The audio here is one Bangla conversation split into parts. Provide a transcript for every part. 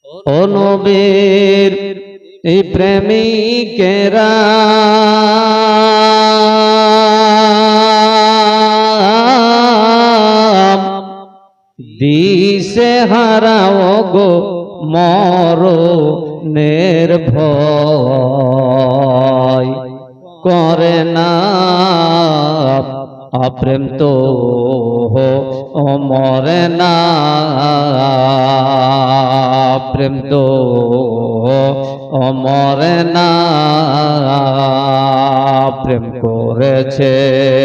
ও নবীর এই প্রেমিকেরা দিশে হারাও গো মরণের ভয় করে না অপ্রেম তো মরে না প্রেম তো মরে না প্রেম করেছেন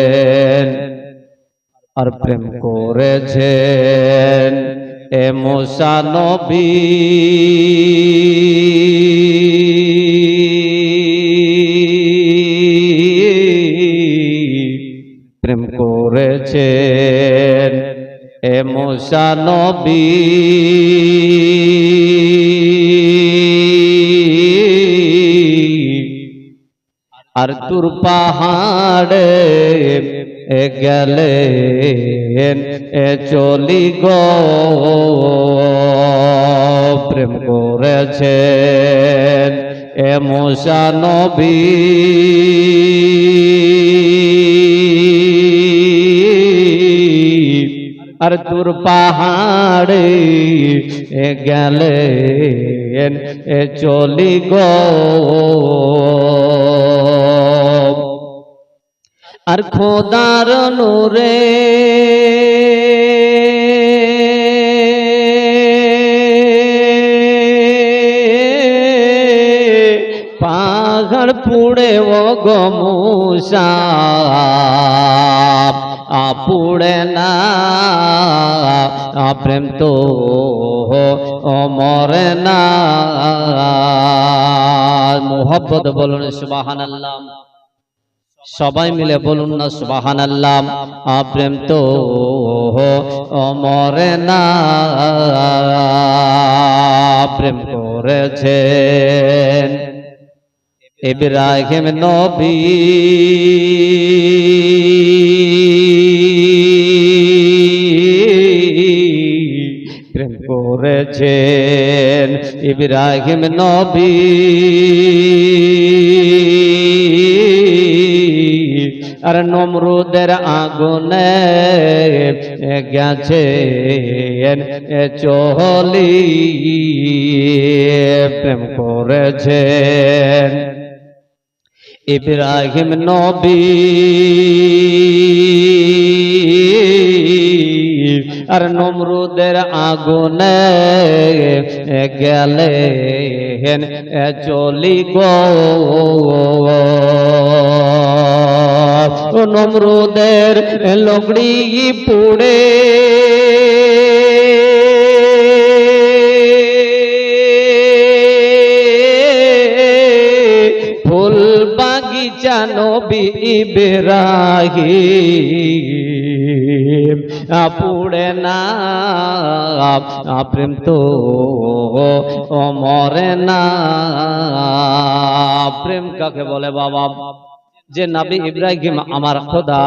আর প্রেম করেছেন এ মুসা নবী প্রেম করেছেন এ মুসা নবী আর তুর পাহাড়ে গেলেন এ চলি গো প্রেম করেছেন এ মুসা নবী আর তুর পাহাড়ে গেলেন এ চলি গো আর খোদার নূরে পাহাড় পুড়ে ও গো মুসা পুড়ে না প্রেম তো মরে না মোহব্বত বলুন সুবহানাল্লাহ সবাই মিলে বলুন না সুবহানাল্লাহ প্রেম তো মরে না প্রেম করেছেন ইব্রাহিম নবী প্রেম করেছেন ইব্রাহিম নবী আর নমরুদের আগুনে গেছেন চলি প্রেম করেছেন ইব্রাহিম নবী আর নমরুদের আগুনে গেলেন চলি গো নমরুদের লকড়ি পুড়ে ফুল বাগিচা নবী ইব্রাহিম পুড়ে না প্রেম তো মরে না প্রেম কাকে বলে বাবা যে নবী ইব্রাহিম আমার খোদা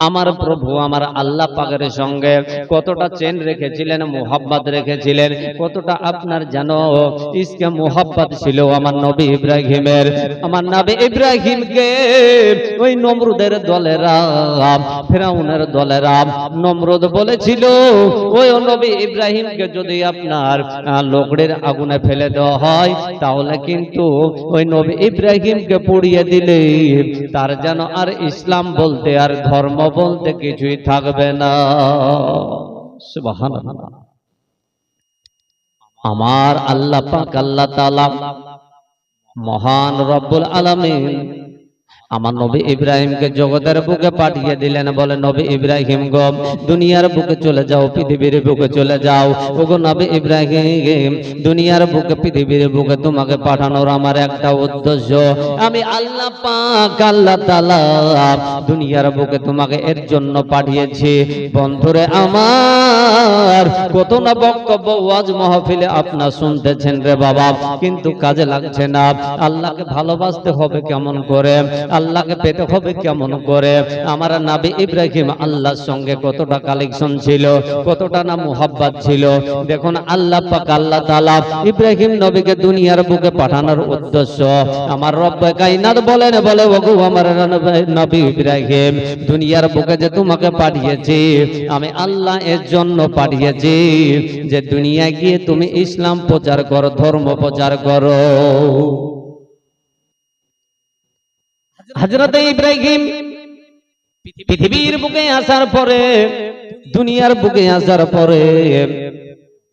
আমার প্রভু আমার আল্লাহ পাকের সঙ্গে কতটা চেন রেখেছিলেন মোহাব্বত রেখেছিলেন কতটা আপনার জানো ইসকে মোহাব্বত ছিল আমার নবী ইব্রাহিমের আমার নবী ইব্রাহিমকে ওই নমরুদের দলেরা ফেরাউনের দলেরা নমরুদ বলেছিল ওই নবী ইব্রাহিমকে যদি আপনার লোকড়ের আগুনে ফেলে দেওয়া হয় তাহলে কিন্তু ওই নবী ইব্রাহিমকে পুড়িয়ে দিলে তার যেন আর ইসলাম বলতে আর ধর্ম বলতে কিছুই থাকবে না সুবহানাল্লাহ আমার আল্লাহ পাক আল্লাহ তাআলা মহান রব্বুল আলামিন আমার নবী ইব্রাহিমকে জগতের বুকে পাঠিয়ে দিলেন বলে নবী ইব্রাহিম গো দুনিয়ার বুকে চলে যাও পৃথিবীর বুকে চলে যাও ওগো নবী ইব্রাহিম দুনিয়ার বুকে পৃথিবীর বুকে তোমাকে পাঠানোর আমার একটা উদ্দেশ্য আমি আল্লাহ পাক আল্লাহ তাআলা দুনিয়ার বুকে তোমাকে এর জন্য পাঠিয়েছি বন্ধুরে আমার কত না বক্তব্য ওয়াজ মাহফিলে আপনারা শুনতেছেন রে বাবা কিন্তু কাজে লাগছে না আল্লাহকে ভালোবাসতে হবে কেমন করে আল্লাহকে পেতে হবে কেমন করে। আমার নবী ইব্রাহিম আল্লাহর সঙ্গে কতটা কালেকশন ছিল, কতটা না মুহাব্বত ছিল। দেখুন আল্লাহ পাক আল্লাহ তাআলা ইব্রাহিম নবীকে দুনিয়ার বুকে পাঠানোর উদ্দেশ্য আমার রব্বে কায়নাত বলে ওগো আমার নবী ইব্রাহিম, দুনিয়ার বুকে যে তোমাকে পাঠিয়েছি আমি আল্লাহ এর জন্য পাঠিয়েছি যে দুনিয়ায় গিয়ে তুমি ইসলাম প্রচার করো, ধর্ম প্রচার করো। হযরত ইব্রাহিম পৃথিবীর বুকে আসার পরে, দুনিয়ার বুকে আসার পরে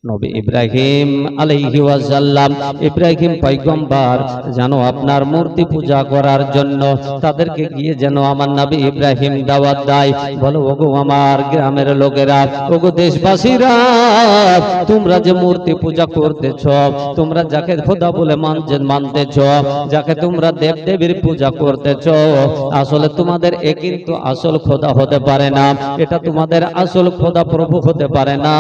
নবী ইব্রাহিম আলাইহি ওয়াসাল্লাম, ইব্রাহিম পয়গম্বর যেন আপনার মূর্তি পূজা করার জন্য তাদেরকে গিয়ে যেন আমার নবী ইব্রাহিম দাওয়াত দেয়, বলো ওগো আমার গ্রামের লোকেরা, ওগো দেশবাসীরা, তোমরা যে মূর্তি পূজা করতেছ, তোমরা যাকে খোদা বলে মানতেছ, যাকে তোমরা দেব দেবীর পূজা করতেছ, আসলে তোমাদের এ কিন্তু আসল খোদা হতে পারে না, এটা তোমাদের আসল খোদা প্রভু হতে পারে না।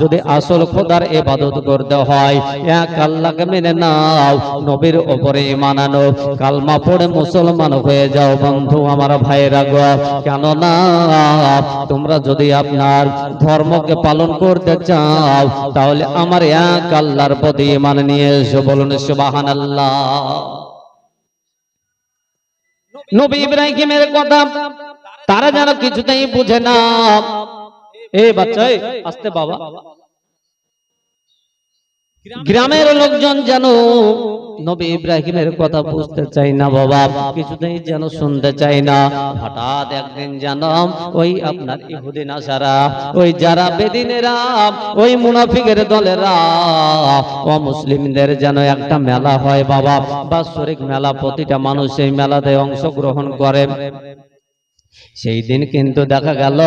যদি আসল খোদার ইবাদত করতে হয় এক আল্লাহকে মেনে নাও, নবীর উপরে ঈমান আনো, কালমা পড়ে মুসলমান হয়ে যাও বন্ধু আমার ভাইয়েরা গো। কেন না তোমরা যদি আপনার ধর্মকে পালন করতে চাও তাহলে আমার এক আল্লাহর প্রতি ঈমান নিয়ে এসো, বলুন সুবহানাল্লাহ। নবী ইব্রাহিমের কথা তারা যেন কিছুতেই বুঝে না। এ বাচ্চা আস্তে বাবা, গ্রামের লোকজন যেন নবী ইব্রাহিমের কথা বুঝতে চাই না বাবা, কিছুতেই যেন শুনতে চাই না। হঠাৎ একদিন যেন ওই আপনার ইহুদি নাসারা, ওই যারা বেদিনেরা, ওই মুনাফিকের দলেরা, ও মুসলিমদের যেন একটা মেলা হয় বাবা, বাৎসরিক মেলা, প্রতিটা মানুষ এই মেলাতে অংশগ্রহণ করে। সেই দিন কিন্তু দেখা গেল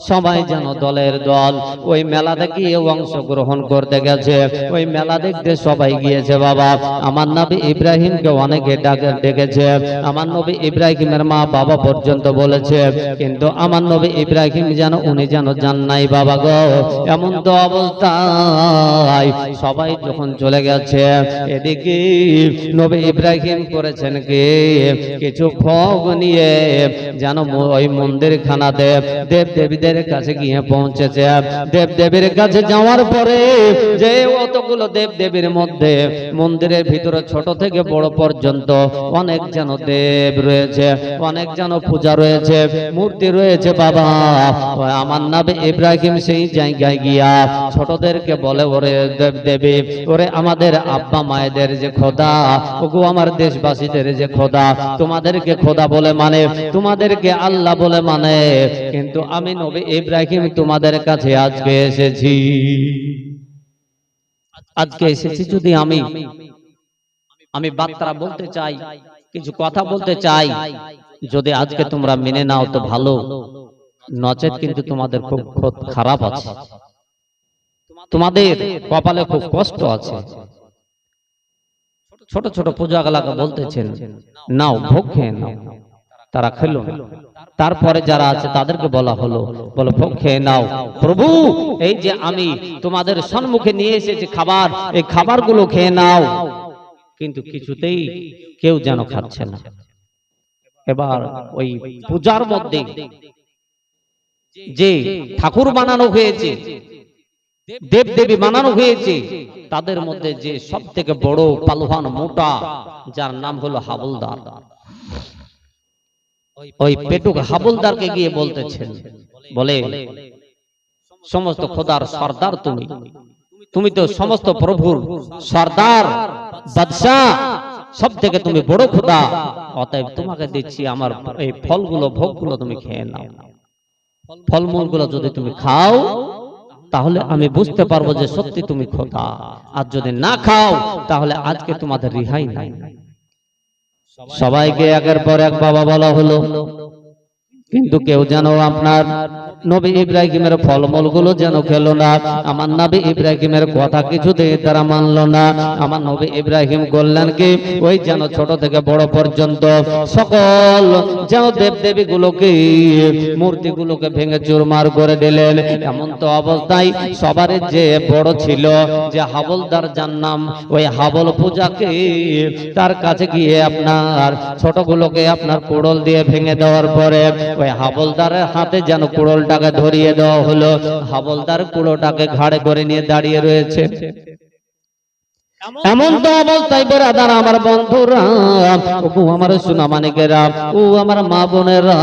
সবাই যেন দলের দল ওই মেলা দেখে অংশগ্রহণ করতে গেছে, ওই মেলা দেখতে সবাই গিয়েছে বাবা। আমার নবী ইব্রাহিমকে অনেকে ডেকেছে, আমার নবী ইব্রাহিমের মা বাবা পর্যন্ত বলেছে, কিন্তু আমার নবী ইব্রাহিম যেন উনি যেন জান নাই বাবা গো। এমন তো অবস্থায় সবাই যখন চলে গেছে, এদিকে নবী ইব্রাহিম করেছেন কি কিছু ভোগ নিয়ে যেন ওই মন্দির খানাতে দেব দেবীদের কাছে গিয়ে পৌঁছেছে। দেব দেবীর কাছে যাওয়ার পরে যে অতগুলো দেব দেবীর মধ্যে মন্দিরের ভিতরে ছোট থেকে বড় পর্যন্ত অনেক যেন দেব রয়েছে, অনেক যেন পূজা রয়েছে, মূর্তি রয়েছে বাবা। আমার নবী ইব্রাহিম সেই জায়গায় গিয়া ছোটদেরকে বলে, ওরে দেব দেবী, ওরে আমাদের আব্বা মায়েদের যে খোদা, ওগো আমার দেশবাসীদের যে খোদা, তোমাদেরকে খোদা বলে মানে, তোমাদেরকে আল্লাহ বলে মানে, কিন্তু আমি নবী ইব্রাহিম তোমাদের কাছে আজকে এসেছি। আজকে এসেছি যদি আমি বার্তা বলতে চাই, কিছু কথা বলতে চাই, যদি আজকে তোমরা মেনে নাও তো ভালো, নচেত কিন্তু তোমাদের খুব খারাপ আছে, তোমাদের কপালে খুব কষ্ট আছে। ছোট ছোট পূজাগুলাকে বলতেছেন নাও ভোগ খেয়ে নাও, তারা খেলো না। তারপরে যারা আছে তাদেরকে বলা হলো, বলো ভোগ খেয়ে নাও, প্রভু এই যে আমি তোমাদের সম্মুখে নিয়ে এসেছি খাবার, এই খাবারগুলো খেয়ে নাও, কিন্তু কিছুতেই কেউ যেন খাচ্ছে না। এবার ওই পূজার মধ্যে যে ঠাকুর বানানো হয়েছে, দেব দেবী বানানো হয়েছে, তাদের মধ্যে যে সব থেকে বড় পালোয়ান মোটা, যার নাম হলো হাবলদার, ওই পেটুক হাবলদারকে গিয়ে বলতেছেন, বলে সমস্ত খোদার সর্দার তুমি, তুমি তো সমস্ত প্রভুর সর্দার বাদশাহ, সব থেকে তুমি বড় খোদা, অতএব তোমাকে দিচ্ছি আমার এই ফলগুলো, ভোগগুলো তুমি খেয়ে নাও। ফলমূলগুলো যদি তুমি খাও তাহলে আমি বুঝতে পারবো যে সত্যি তুমি খোদা, আর যদি না খাও তাহলে আজকে তোমাদের রিহাই নাই। সবাইকে একের পর এক বাবা বলা হলো, কিন্তু কেউ যেন আপনার নবী ইব্রাহিমের ফলমূল গুলো যেন খেলো না, আমার নবী ইব্রাহিমের কথা কিছুতেই তারা মানলো না। আমার নবী ইব্রাহিম বললেন কি, ওই যেন ছোট থেকে বড় পর্যন্ত সকল যেন দেব দেবী গুলোকে, মূর্তি গুলোকে ভেঙে চুরমার করে দিলেন। এমন তো অবস্থায় সবার যে বড় ছিল, যে হাবলদার যার নাম, ওই হাবল পূজাকে তার কাছে গিয়ে আপনার ছোটগুলোকে আপনার কুড়োল দিয়ে ভেঙে দেওয়ার পরে ওই হাবলদারের হাতে যেন কুড়োলটাকে ধরিয়ে দেওয়া হলো। হাবলদার কুড়োটাকে ঘাড়ে করে নিয়ে দাঁড়িয়ে রয়েছে। এমন তো অবস্থায় বেরাদার আমার বন্ধুরা, ও আমার সোনা মানিকেরা, ও আমার মা বোনেরা,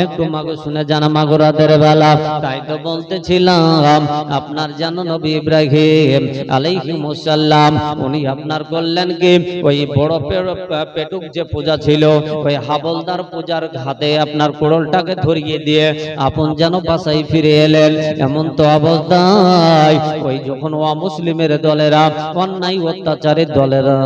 একটু মাগো শুনে জানা মাগো রাতের বেলা, তাই তো বলতেছিলাম আপনার জানো নবী ইব্রাহিম আলাইহিস সালাম উনি আপনার করলেন কি, ওই বড় পেটুক যে পূজা ছিল, ওই হাবলদার পূজার হাতে আপনার কোড়লটাকে ধরিয়ে দিয়ে আপন যেন বাসায় ফিরে এলেন। এমন তো অবস্থায় ওই যখন অমুসলিমের দলেরা, অন্যায় অত্যাচারের দলেরা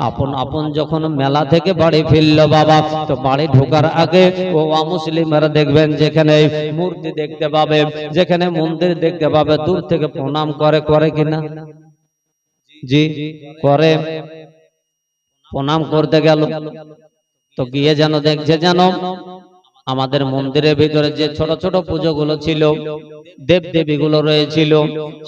আপন আপন যখন মেলা থেকে বাড়ি ফিরল বাবা, তো বাড়ি ঢোকার আগে ও অমুসলিমরা দেখবেন যেখানে মূর্তি দেখতে পাবে, যেখানে মন্দির দেখতে পাবে, দূর থেকে প্রণাম করে কিনা? জি করে। প্রণাম করতে গেল তো গিয়ে যেন দেখছে যেন আমাদের মন্দিরের ভিতরে যে ছোট ছোট পুজোগুলো ছিল, দেব দেবীগুলো রয়েছিল,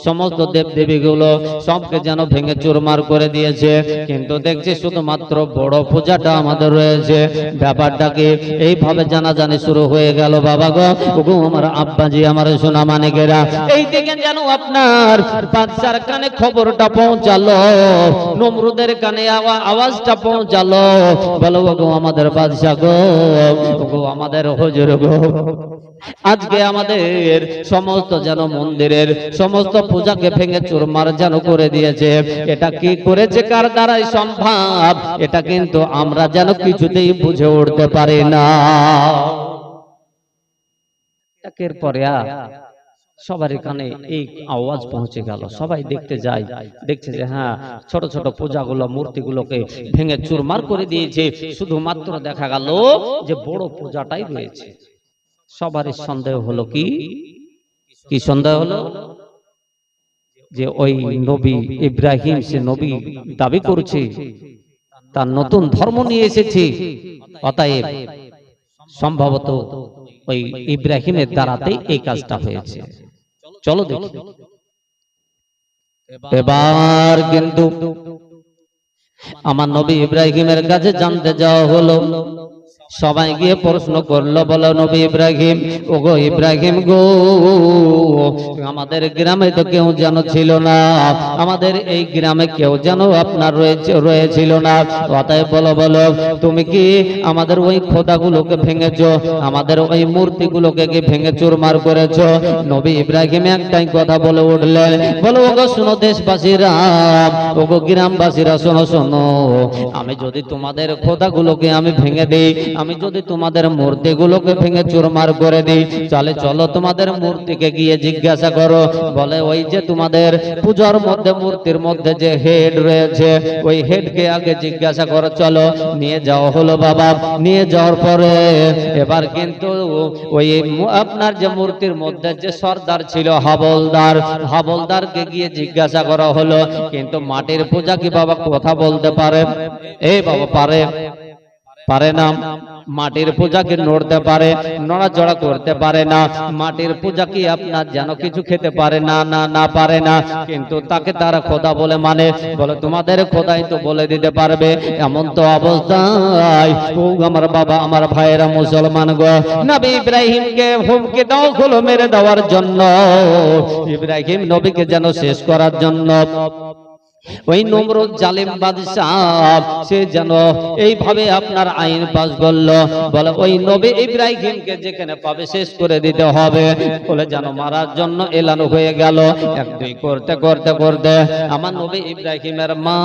সমস্ত দেব দেবীগুলো সবকে যেন ভেঙে চুরমার করে দিয়েছে। কিন্তু দেখছি শুধুমাত্র বড় পূজাটা আমাদের রয়েছে। ব্যাপারটাকে এইভাবে জানাজানি শুরু হয়ে গেল বাবা গো, ওগো আমার আব্বাজি, আমার সোনা মানিকেরা। এই দেখেন যেন আপনার বাদশার কানে খবরটা পৌঁছালো, নমরুদের কানে আওয়াজটা পৌঁছালো। বলো ওগো আমাদের বাদশা গো, ওগো আমাদের হুজুর গো, আজকে আমাদের সমস্ত যেন মন্দিরের সমস্ত পূজাকে ভেঙে চুরমার যেন করে দিয়েছে। এটা কি করেছে, কার দ্বারাই সম্ভব, এটা কিন্তু আমরা যেন কিছুতেই বুঝে উঠতে পারি না। একের পরে সবার এখানে এই আওয়াজ পৌঁছে গেল, সবাই দেখতে যায়, দেখছে যে হ্যাঁ ছোট ছোট পূজাগুলো মূর্তিগুলোকে ভেঙে চুরমার করে দিয়েছে। শুধুমাত্র দেখা গেল যে বড় পূজাটাই রয়েছে। সবারই সন্দেহ হলো, কি কি সন্দেহ হলো, যে ওই নবী ইব্রাহিম সে নবী দাবি করছে, তার নতুন ধর্ম নিয়ে এসেছে, অতএব সম্ভবত ওই ইব্রাহিমের দ্বারাতেই এই কাজটা হয়েছে। চলো দেখি। এবার কিন্তু আমার নবী ইব্রাহিমের কাছে জানতে যাওয়া হলো। সবাই গিয়ে প্রশ্ন করলো, বলো নবী ইব্রাহিম, ওগো ইব্রাহিম গো, আমাদের গ্রামে তো কেউ যেন ছিল না, আমাদের এই গ্রামে কেউ যেন আপনার রয়েছিল না, অতএব বলো বলো তুমি কি আমাদের ওই খোদাগুলোকে ভেঙেছো, আমাদের ওই মূর্তিগুলোকে কি ভেঙে চুরমার করেছো? নবী ইব্রাহিম একটাই কথা বলে উঠলেন, বলো ওগো শোনো দেশবাসীরা, ওগো গ্রামবাসীরা, শোনো শোনো, আমি যদি তোমাদের খোদাগুলোকে আমি ভেঙে দিই, আমি যদি তোমাদের মূর্তিগুলোকে ভেঙে চুরমার করে দিই, তাহলে চলো তোমাদের মূর্তিকে গিয়ে জিজ্ঞাসা করো, বলে ওই যে তোমাদের পূজার মধ্যে মূর্তির মধ্যে যে হেড রয়েছে, ওই হেডকে আগে জিজ্ঞাসা করো। চলো নিয়ে যাওয়া হলো বাবা। নিয়ে যাওয়ার পরে এবার কিন্তু ওই আপনার যে মূর্তির মধ্যে যে সর্দার ছিল হাবলদার, হাবলদারকে গিয়ে জিজ্ঞাসা করা হলো, কিন্তু মাটির পূজা কি বাবা কথা বলতে পারে? এই বাবা পারে? পারে না। মাটির পূজা কি নড়তে পারে? নড়াচড়া করতে পারে না। মাটির পূজা কি আপনার যেন কিছু খেতে পারে না? না না পারে না। কিন্তু তাকে তারা খোদা বলে মানে, বলে তোমাদের খোদাই তো বলে দিতে পারবে। এমন তো অবস্থায় ও আমার বাবা, আমার ভাইয়েরা মুসলমান গো, নবী ইব্রাহিমকে হুমকি দাও হলো মেরে দেওয়ার জন্য, ইব্রাহিম নবীকে যেন শেষ করার জন্য ওই নমরুদ জালিম বাদশাহ সে যেন এইভাবে আপনার আইন পাস করলো, বলে ওই নবী ইব্রাহিমকে যেখানে পাবে শেষ করে দিতে হবে, বলে যেন মারার জন্য এলান হয়ে গেল। এক দুই করতে করতে করতে আমার নবী ইব্রাহিমের মা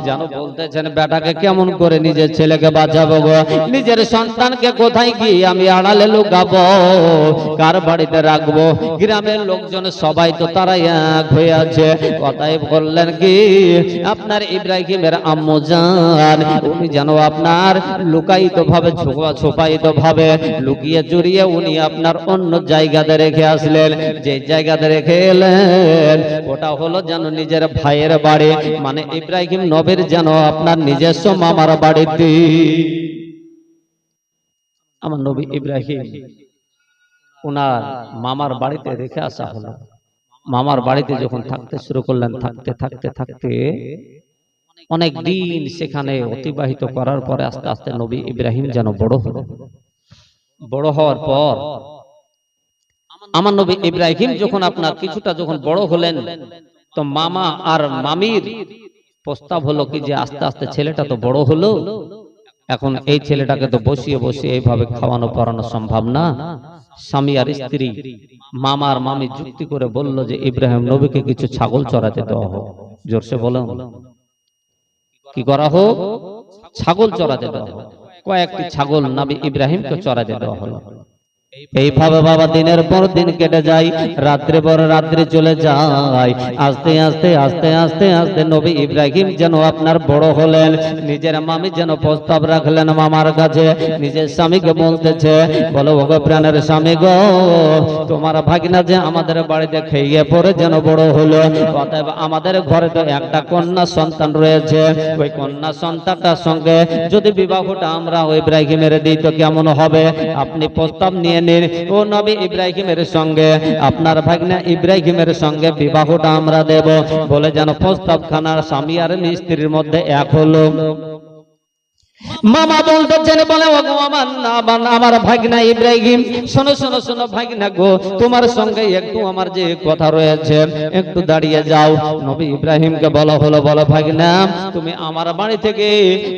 যেন বলতেছেন, বেটাকে কেমন করে নিজের ছেলেকে বাঁচাবো গো, নিজের সন্তানকে কোথায় গিয়ে আমি আড়ালে লুকাবো, কার বাড়িতে রাখবো? গ্রামের লোকজন সবাই তো তারা এক হয়ে আছে। কথাই বললেন কি, আপনার ইব্রাহিমের আম্মু জান উনি যেন আপনার লুকায়িত ভাবে ছোপায়িত ভাবে লুকিয়ে চুরিয়ে উনি আপনার অন্য জায়গাতে রেখে আসলেন। যে জায়গাতে রেখে এলেন ওটা হলো যেন নিজের ভাইয়ের বাড়ি, মানে ইব্রাহিম নবীর যেন আপনার নিজস্ব মামার বাড়িতে। আমার নবী ইব্রাহিম ওনার মামার বাড়িতে রেখে আসা হলো। মামার বাড়িতে যখন থাকতে শুরু করলেন, থাকতে থাকতে থাকতে অনেক দিন সেখানে অতিবাহিত করার পরে আস্তে আস্তে নবী ইব্রাহিম যেন বড় হলো। বড় হওয়ার পর আমার নবী ইব্রাহিম যখন আপনার কিছুটা যখন বড় হলেন, তো মামা আর মামির প্রস্তাব হলো কি যে আস্তে আস্তে ছেলেটা তো বড় হলো, এখন এই ছেলেটাকে তো বসিয়ে বসিয়ে এইভাবে খাওয়ানো পড়ানো সম্ভব না। স্বামী আর স্ত্রী মামা আর মামি যুক্তি করে বলল যে ইব্রাহিম নবীকে কিছু ছাগল চড়াতে দেওয়া হোক। জোরসে বলেন কি করা হোক? ছাগল চড়াতে দেওয়া হোক। কয়েকটি ছাগল নবী ইব্রাহিমকে চড়াতে দেওয়া হলো। এইভাবে বাবা দিনের পর দিন কেটে যায়, রাত্রে পর রাত্রি চলে যায়। আস্তে আস্তে আস্তে আস্তে আস্তে নবী ইব্রাহিম যেন আপনার বড় হলেন। নিজের মামি যেন প্রস্তাব রাখলেন মামার কাছে, নিজের স্বামীকে বলতেছে, বলো ওগো প্রাণের স্বামী গো, তোমার ভাগিনা যে আমাদের বাড়িতে খেয়ে পড়ে যেন বড় হলো, অতএব আমাদের ঘরে তো একটা কন্যা সন্তান রয়েছে, ওই কন্যা সন্তানটার সঙ্গে যদি বিবাহটা আমরা ইব্রাহিমের দিই তো কেমন হবে? আপনি প্রস্তাব নিয়ে ও নবী ইব্রাহিমের সঙ্গে আপনার ভাগনা ইব্রাহিমের সঙ্গে বিবাহটা আমরা দেব বলে যেন প্রস্তাব খানার স্বামী আর স্ত্রীর মধ্যে এক হলো। মামা বলতেছেন, বলে ওগো আমার ভাগনা ইব্রাহিম, শোনো শোনো শোনো ভাগনা গো, তোমার সঙ্গে একটু আমার যে কথা রয়েছে একটু দাঁড়িয়ে যাও। নবী ইব্রাহিমকে বলা হলো, বলো ভাগনা তুমি আমার বাড়ি থেকে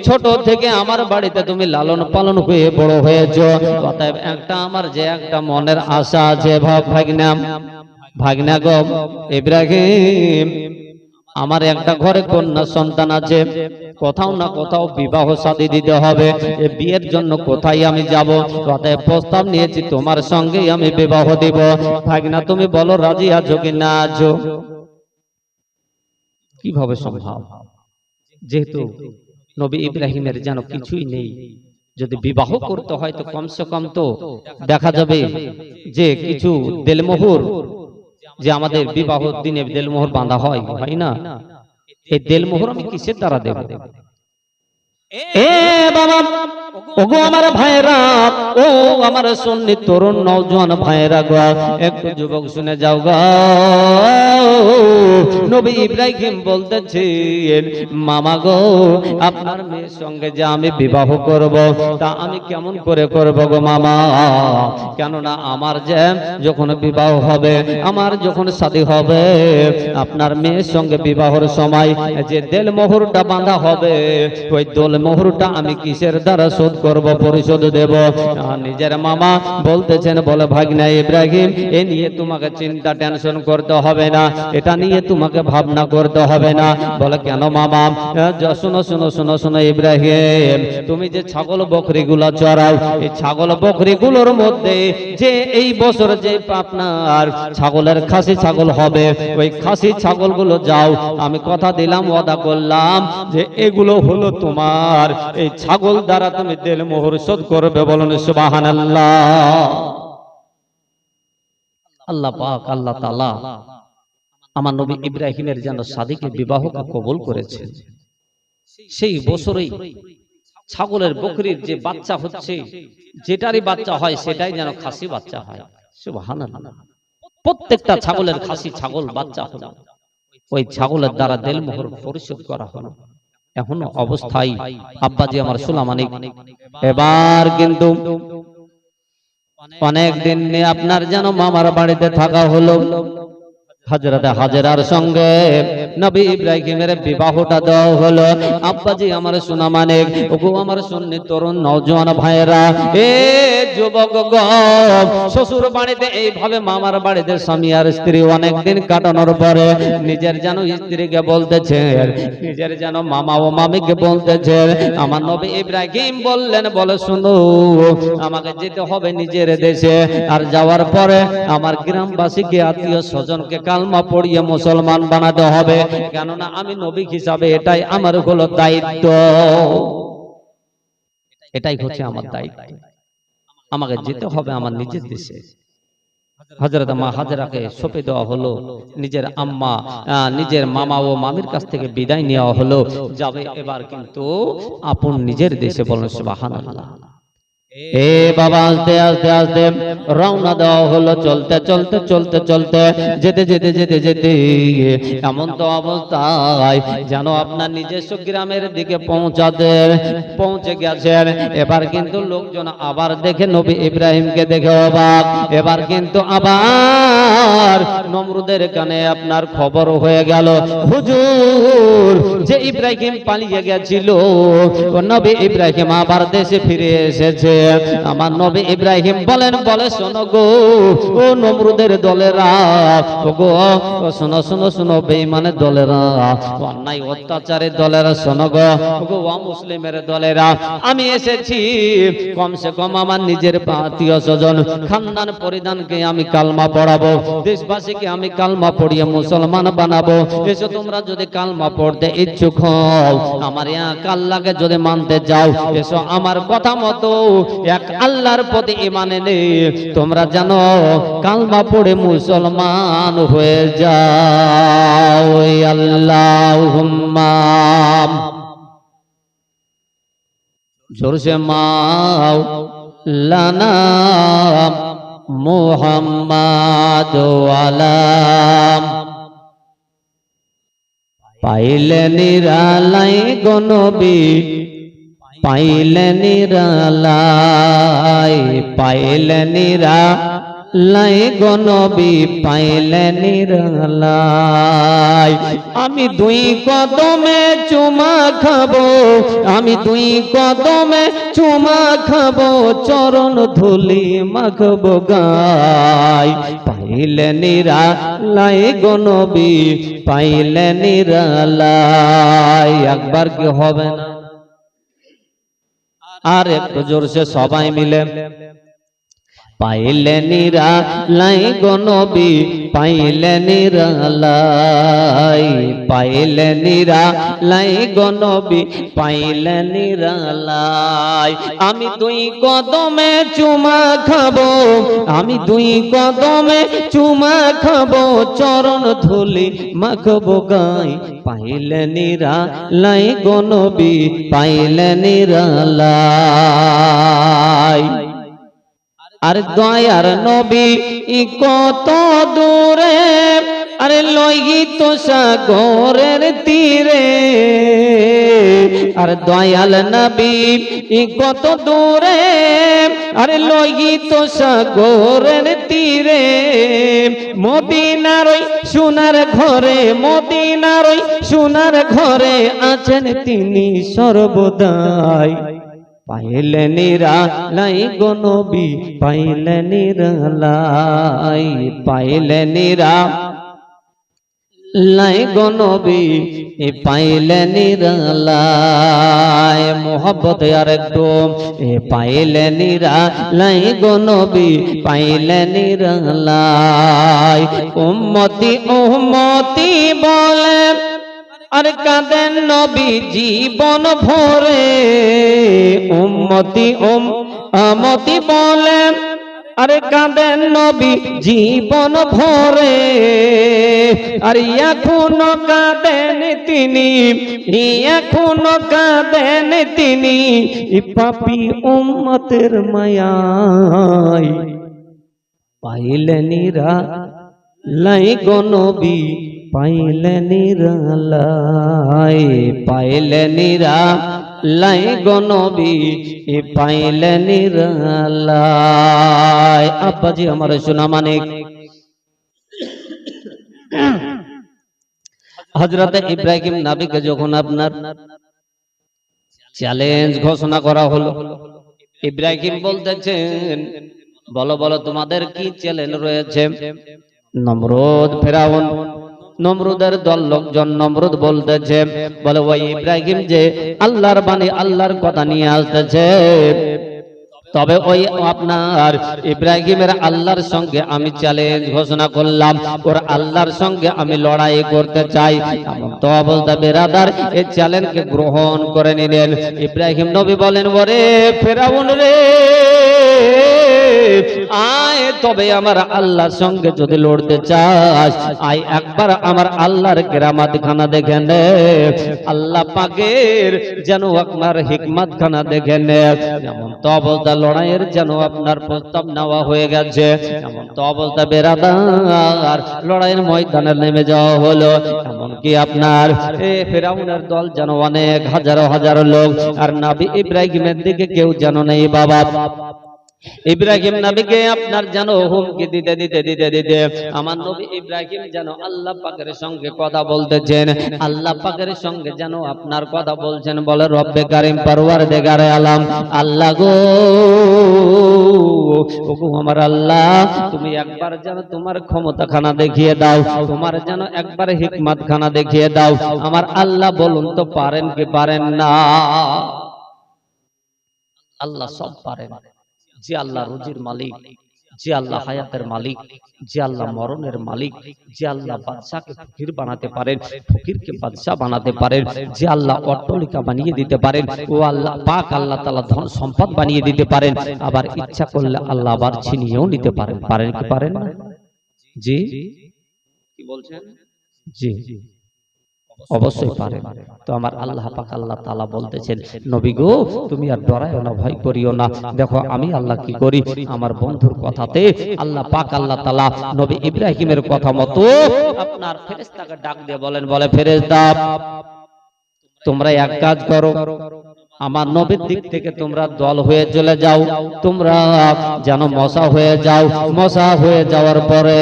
ছোট থেকে আমার বাড়িতে তুমি লালন পালন হয়ে বড় হয়েছো, অতএব একটা আমার যে একটা মনের আশা আছে ভাগনা, ভাগনা গো ইব্রাহিম, আমার একটা ঘরে কন্যা সন্তান আছে, কোথাও না কোথাও বিবাহ শাদী দিতে হবে। এই বিয়ের জন্য কোথায় আমি যাব? অতএব প্রস্তাব নিয়েছি তোমার সঙ্গেই আমি বিবাহ দিব। ভাগনা তুমি বলো রাজি আছো কি না আছো? কিভাবে সম্ভব? যেহেতু নবী ইব্রাহিমের যেন কিছুই নেই, যদি বিবাহ করতে হয় তো কমসে কম তো দেখা যাবে যে কিছু দেলমোহর, যে আমাদের বিবাহ দিনে দেলমোহর বাঁধা হয়, হয় না? এই দেলমোহর আমি কিসের দ্বারা দেব? এ বাবা, ওগো আমার ভাইরা, ও আমার সুন্নি তরুণ নওজোয়ান ভাইরা গো, একটু যুবক শুনে যাও গো। নবী ইব্রাহিম বলতেছেন, মামা গো আপনার মেয়ের সঙ্গে যে আমি বিবাহ করব তা আমি কেমন করে করব গো মামা? কেননা আমার যে যখন বিবাহ হবে, আমার যখন শাদী হবে, আপনার মেয়ের সঙ্গে বিবাহের সময় যে দেলমোহরটা বাঁধা হবে, ওই দেলমোহরটা আমি কিসের দ্বারা শোধ করব, পরিশোধ দেব? নিজের মামা বলতেছেন, বলে ভাগনা ইব্রাহিম এ নিয়ে তোমাকে চিন্তা টেনশন করতে হবে না, এটা নিয়ে তোমাকে ভাবনা করতে হবে না। বলে কেন মামা? শোনো শোনো শোনো শোনো ইব্রাহিম, তুমি যে ছাগল বকরি গুলা চড়াও, এই ছাগল বকরি গুলোর মধ্যে যে এই বছর যে আপনার ছাগলের খাসি ছাগল হবে, ওই খাসি ছাগল গুলো যাও, আমি কথা দিলাম, ওয়াদা করলাম যে এগুলো হলো তোমার, এই ছাগল দ্বারা তুমি দেলমোহর শোধ করবে। বলুন সুবহানাল্লাহ। আল্লাহ পাক আল্লাহ তাআলা আমার নবী ইব্রাহিমের যেন শাদীকে বিবাহকে কবুল করেছেন। সেই বছরেই ছাগলের বকরির যে বাচ্চা হচ্ছে, যেটারই বাচ্চা হয় সেটাই যেন খাসি বাচ্চা হয়। সুবহানাল্লাহ। প্রত্যেকটা ছাগলের খাসি ছাগল বাচ্চা হলো, ওই ছাগলের দ্বারা দেলমোহর পরিশোধ করা হলো। এখনো অবস্থায় আব্বাজি আমার সুলামানিক এবার কিন্তু অনেক দিন আপনার যেন মামার বাড়িতে থাকা হলো। হযরত হাজেরার সঙ্গে নবী ইব্রাহিমের বিবাহটা দেওয়া হলো। আব্বাজি আমার সোনা মানিক, ওগো আমার সুন্নি তরুণ নওজোয়ান ভাইয়েরা, এ যুবক গো, শ্বশুর বাড়িতে এইভাবে মামার বাড়িতে স্বামী আর স্ত্রী অনেক দিন কাটানোর পরে নিজের যেন স্ত্রীকে বলতেছে, নিজের যেন মামা ও মামিকে বলতেছে, আমার নবী ইব্রাহিম বললেন, বলে শুনো আমাকে যেতে হবে নিজের দেশে, আর যাওয়ার পরে আমার গ্রামবাসীকে আত্মীয় স্বজনকে কালমা পড়িয়ে মুসলমান বানাতে হবে, কেননা আমি নবী হিসাবে এটাই আমার হলো দায়িত্ব, এটাই হচ্ছে আমার দায়িত্ব। আমাকে যেতে হবে আমার নিজের দেশে। হযরত মা হাজরাকে সঁপে দেওয়া হলো, নিজের আম্মা নিজের মামা ও মামির কাছ থেকে বিদায় নেওয়া হলো, যাবে এবার কিন্তু আপন নিজের দেশে। বলেন সুবহানাল্লাহ। এ বাবা আস্তে আস্তে আস্তে রওনা দেওয়া হলো, চলতে চলতে চলতে চলতে যেতে যেতে যেতে যেতে এমন তো অবস্থায় যেন আপনার নিজস্ব গ্রামের দিকে পৌঁছে গেছেন। এবার কিন্তু লোকজন আবার দেখে নবী ইব্রাহিমকে দেখে অবাক। এবার কিন্তু আবার নমরুদের কানে আপনার খবর হয়ে গেল, হুজুর যে ইব্রাহিম পালিয়ে গেছিল, নবী ইব্রাহিম আবার দেশে ফিরে এসেছে। আমার নবী ইব্রাহিম বলে শোনো গো ও নমরুদের দলেরা, গো শোনো শোনো শোনো বেঈমানের দলেরা, অন্যায় অত্যাচারের দলেরা, শোনো গো অমুসলিমের দলেরা, আমি এসেছি কমসে কম আমার নিজের আত্মীয় স্বজন খানদান পরিধানকে আমি কালমা পড়াবো, দেশবাসীকে আমি কালমা পড়িয়ে মুসলমান বানাবো। এসো তোমরা যদি কালমা পড়তে ইচ্ছুক হও, আমার এক আল্লাহকে যদি মানতে যাও, এসো আমার কথা মতো এক আল্লাহর প্রতি ঈমান এনে তোমরা জানো কালমা পড়ে মুসলমান হয়ে যাও। আল্লাহুম্মা জোরসে মাওলানা মুহাম্মাদ ওয়ালা পাইলে নিরালাই গো নবী, পাইলে নিরালাই, পাইলে নিরালাই গো নবী, পাইলে নিরালাই। আমি দুই কদমে চুমা খাবো, আমি দুই কদমে চুমা খাবো, চরণ ধুলি মাখবো গায়। পাইলে নিরালাই গো নবী, পাইলে নিরালাই। একবার কি হবে না? আর একটু জোরসে সবাই মিলে পাইলে নিরালাই গো নবী, পাইলে নিরালাই, পাইলে নিরালাই গো নবী, পাইলে নিরালাই। আমি দুই কদমে চুমা খাবো, আমি দুই কদমে চুমা খাবো, চরণ ধুলি মাখবো গায়। পাইলে নিরালাই গো নবী, পাইলে নিরালাই। আর দয়ার নবী কত দূরে, আরে লোহিত সাগরের তীরে, আর দয়াল নবী কত দূরে, আরে লোহিত সাগরের তীরে। মদিনার ওই সোনার ঘরে, মদিনার ওই সোনার ঘরে আছেন তিনি সর্বদাই। পাইলে নিরালাই গো নবী, পাইলে নিরালাই, পাইলে নিরালাই গো নবী, পাইলে নিরালাই। মোহব্বত আর একটু পাইলে নিরালাই গো নবী, পাইলে নিরালাই। উম্মতি উম্মতি বলে আর কাঁদেন নবী জীবন ভরে, উম্মতি উম্মতি বলেন আরে কাঁদেন নবী জীবন ভরে। আর এখনো কাঁদেন তিনি, এখনো কাঁদেন তিনি, পাপী উম্মতের মায়ায়। পাইলে নিরালাই গো নবী, পাইলে নিরালাই, পাইলে নিরালাই গো নবী, পাইলে নিরালাই। আব্বাজি আমার সোনা মানিক হযরত ইব্রাহিম নবীকে যখন আপনার চ্যালেঞ্জ ঘোষণা করা হলো, ইব্রাহিম বলতেছেন বলো বলো তোমাদের কি চ্যালেঞ্জ রয়েছে। নমরুদ ফেরাউন নমরুদের দল লোকজন নমরুদ বলতেছে, বলে ওই ইব্রাহিম যে আল্লাহর বাণী আল্লাহর কথা নিয়ে আসতেছে, তবে ওই আপনার ইব্রাহিমের আল্লাহর সঙ্গে আমি চ্যালেঞ্জ ঘোষণা করলাম, ওর আল্লাহর সঙ্গে আমি লড়াই করতে চাই। এমন তো অবস্থা বেরাদার এই চ্যালেঞ্জকে গ্রহণ করে নিলেন। ইব্রাহিম নবী বলেন, ওরে ফেরাউন রে, আয় তবে আমার আল্লাহর সঙ্গে যদি লড়তে চাস, আয় একবার আমার আল্লাহর কেরামত খানা দেখে নে, আল্লাহ পাকের যেন আপনার হিকমত খানা দেখে নে। এমন তো অবস্থা লড়াইয়ের যেন আপনার প্রস্তাব নেওয়া হয়ে গেছে। এমন তো অবস্থা বেরাদার লড়াইয়ের ময়দানে নেমে যাওয়া হলো। এমনকি আপনার ফেরাউনের দল যেন অনেক হাজারো হাজারো লোক, আর নবী ইব্রাহিমের দিকে কেউ যেন নেই বাবা। ইব্রাহিম নবীকে আপনার যেন হুমকি দিতে দিতে দিতে দিতে আমার নবী ইব্রাহিম যেন আল্লাহ পাকের সঙ্গে কথা বলতেছেন, আল্লাহ পাকের সঙ্গে যেন আপনার কথা বলছেন। বলে, রব্বে কারিম পরওয়ারদিগারে আলম, আল্লাহ গো, ওগো আমার আল্লাহ, তুমি একবার যেন তোমার ক্ষমতা খানা দেখিয়ে দাও, তোমার যেন একবার হিকমত খানা দেখিয়ে দাও। আমার আল্লাহ বলুন তো পারেন কি পারেন না? আল্লাহ সব পারেন। যে আল্লাহ রুজির মালিক, যে আল্লাহ হায়াতের মালিক, যে আল্লাহ মরণের মালিক, যে আল্লাহ বাদশাকে ফকির বানাতে পারেন, ফকিরকে বাদশা বানাতে পারেন, যে আল্লাহ অট্টালিকা বানিয়ে দিতে পারেন, ও আল্লাহ পাক আল্লাহ তাআলা ধন সম্পদ বানিয়ে দিতে পারেন। আবার ইচ্ছা করলে আল্লাহ আবার ছিনিয়েও নিতে পারেন। পারেন কি পারেন না? জি, কি বলছেন? জি, অবশ্যই পারেন। তো আমার আল্লাহ পাক আল্লাহ তাআলা বলতেছেন, নবী গো, তুমি আর ডরায়ও না, ভয় করিও না। দেখো আমি আল্লাহ কি করি, আমার বন্ধুর কথাতে আল্লাহ পাক আল্লাহ তাআলা নবী ইব্রাহিমের কথা মতো আপনার ফেরেশতাকে ডাক দিয়ে বলেন, বলে ফেরেশতা, তোমরা এক কাজ করো, আমার নবীর দিক থেকে তোমরা দল হয়ে চলে যাও, তোমরা যেন মশা হয়ে যাও। মশা হয়ে যাওয়ার পরে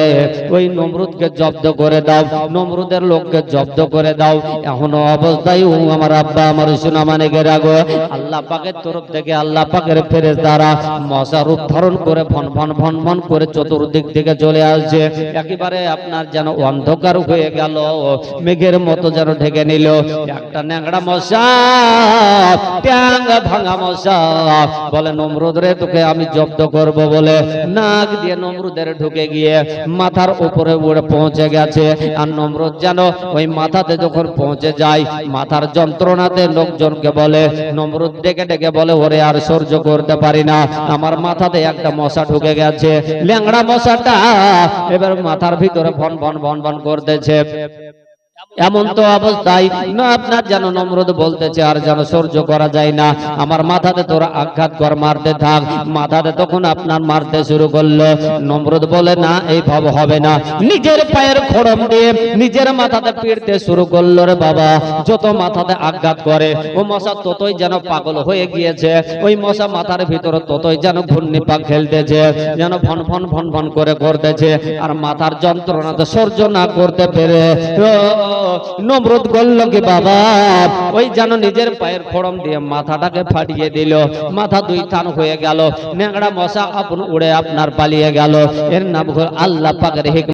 ওই নমরুদকে জব্দ করে দাও, নমরুদের লোককে জব্দ করে দাও। এখনো অবস্থায় আমার আব্বা আমার সোনা মানিকের আগো আল্লাহ পাকের তরফ থেকে আল্লাহ পাকের ফেরেশতারা মশা রূপ ধারণ করে ভন ভন ভন ভন করে চতুর্দিক থেকে চলে আসছে। একেবারে আপনার যেন অন্ধকার হয়ে গেল, মেঘের মতো যেন ঢেকে নিল। একটা ন্যাংড়া মশা, ভাঙা মশা বলে, নমরুদ রে, তোকে আমি জব্দ করব বলে নাক দিয়ে নমরুদের ঢুকে গিয়ে মাথার উপরে উড়ে পৌঁছে গেছে। আর নমরুদ যেন ওই মাথাতে যখন পৌঁছে যায়, মাথার যন্ত্রণাতে লোকজনকে বলে, নমরুদ ডেকে ডেকে বলে, ওরে আর সহ্য করতে পারি না, আমার মাথাতে একটা মশা ঢুকে গেছে। ল্যাংড়া মশাটা এবার মাথার ভিতরে ভন ভন ভন ভন করতেছে। এমন তো অবস্থায় না আপনার যেন নমরুদ বলতেছে, আর যেন সহ্য করা যায় না, আমার মাথাতে তোরা আঘাত কর, মারতে থাক। মাথাতে তখন আপনার মারতে শুরু করলো। নমরুদ বলে, না এইভাবে হবে না। নিজের পায়ের খড়ম দিয়ে নিজের মাথাতে পিড়তে শুরু করলো। রে বাবা, যত মাথাতে আঘাত করে ও মশা ততই যেন পাগল হয়ে গিয়েছে। ওই মশা মাথার ভিতরে ততই যেন ঘূর্ণি পাক খেলতেছে, যেন ভন ভন ভন ভন করে করতেছে। আর মাথার যন্ত্রণাতে সহ্য না করতে পেরে নমরুদ বলল কি, বাবা, ওই যেন নিজের পায়ের খড়ম দিয়ে মাথাটাকে ফাটিয়ে দিল। মাথা দুই টান হয়ে গেল, ন্যাংড়া মশা আপন উড়ে আপনার পালিয়ে গেল। এর নাম আল্লাহ পাকের হিকমত।